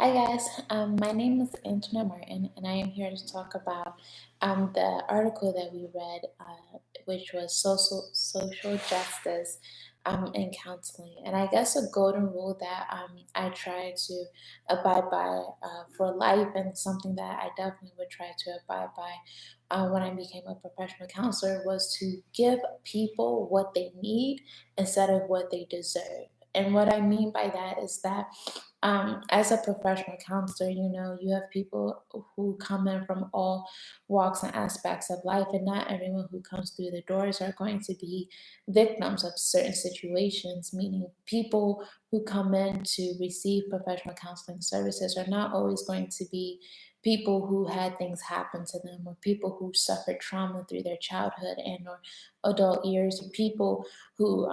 Hi guys, my name is Antoinette Martin, and I am here to talk about the article that we read, which was social justice in counseling. And I guess a golden rule that I try to abide by for life, and something that I definitely would try to abide by when I became a professional counselor, was to give people what they need instead of what they deserve. And what I mean by that is that as a professional counselor, you have people who come in from all walks and aspects of life, and not everyone who comes through the doors are going to be victims of certain situations, meaning people who come in to receive professional counseling services are not always going to be people who had things happen to them, or people who suffered trauma through their childhood and or adult years, or people who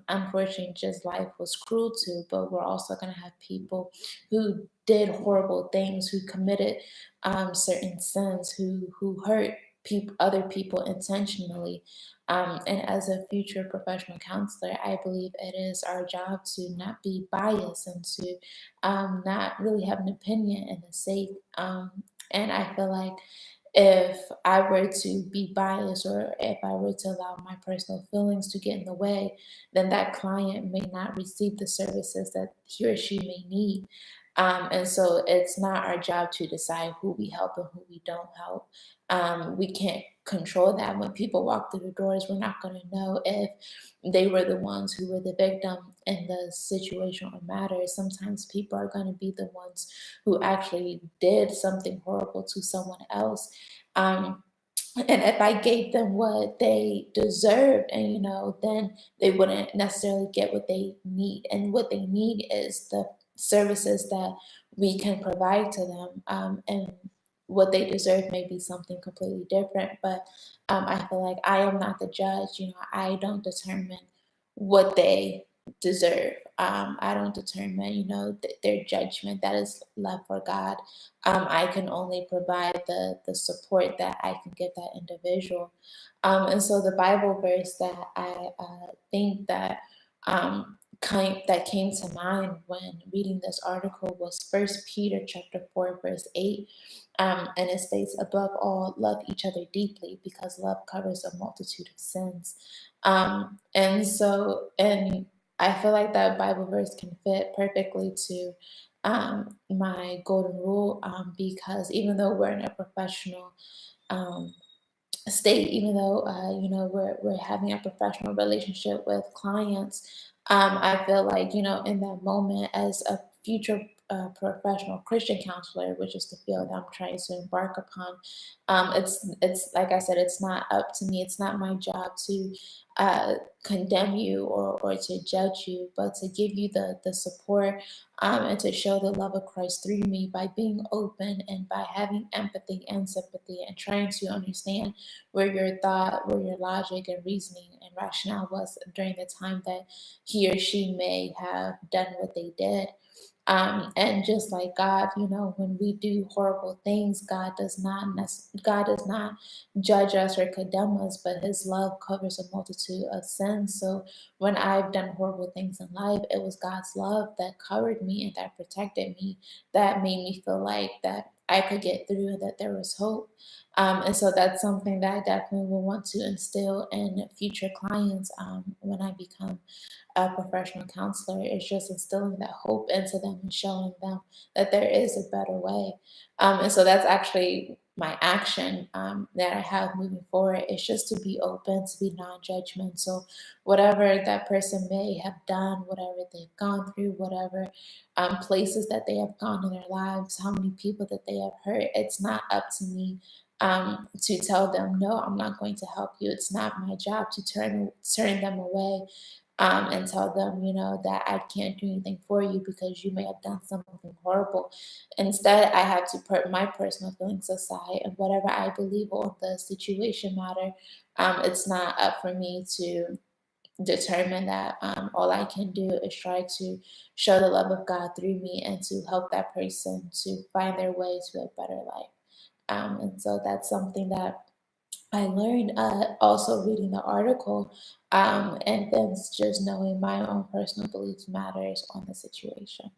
unfortunately just life was cruel to. But we're also going to have people who did horrible things, who committed certain sins, who hurt other people intentionally. And as a future professional counselor, I believe it is our job to not be biased and to not really have an opinion in the sake. And I feel like if I were to be biased, or if I were to allow my personal feelings to get in the way, then that client may not receive the services that he or she may need. And so it's not our job to decide who we help and who we don't help. We can't control that. When people walk through the doors, we're not going to know if they were the ones who were the victim in the situation or matter. Sometimes people are going to be the ones who actually did something horrible to someone else. Um, and if I gave them what they deserved, and then they wouldn't necessarily get what they need. And what they need is the services that we can provide to them. And what they deserve may be something completely different. But I feel like I am not the judge. I don't determine what they deserve. I don't determine, their judgment. That is left for God. I can only provide the support that I can give that individual. And so the Bible verse that I think that that came to mind when reading this article was First Peter chapter 4 verse 8. And it states, "Above all, love each other deeply, because love covers a multitude of sins." And I feel like that Bible verse can fit perfectly to my golden rule, because even though we're in a professional um, state, even though we're having a professional relationship with clients, I feel like in that moment, as a future professional Christian counselor, which is the field I'm trying to embark upon, it's like I said, it's not up to me. It's not my job to condemn you, or to judge you, but to give you the support, and to show the love of Christ through me by being open, and by having empathy and sympathy, and trying to understand where your thought, where your logic and reasoning and rationale was during the time that he or she may have done what they did. And just like God, when we do horrible things, God does not judge us or condemn us, but His love covers a multitude of sins. So when I've done horrible things in life, it was God's love that covered me and that protected me, that made me feel like that I could get through and that there was hope. And so that's something that I definitely will want to instill in future clients, when I become a professional counselor. Is just instilling that hope into them and showing them that there is a better way. And so that's actually my action, that I have moving forward, is just to be open, to be non-judgmental. Whatever that person may have done, whatever they've gone through, whatever places that they have gone in their lives, how many people that they have hurt, it's not up to me to tell them, no, I'm not going to help you. It's not my job to turn them away, and tell them, that I can't do anything for you because you may have done something horrible. Instead, I have to put my personal feelings aside, and whatever I believe on the situation matter. It's not up for me to determine that. All I can do is try to show the love of God through me, and to help that person to find their way to a better life. And so that's something that I learned, also reading the article, and then just knowing my own personal beliefs matters on the situation.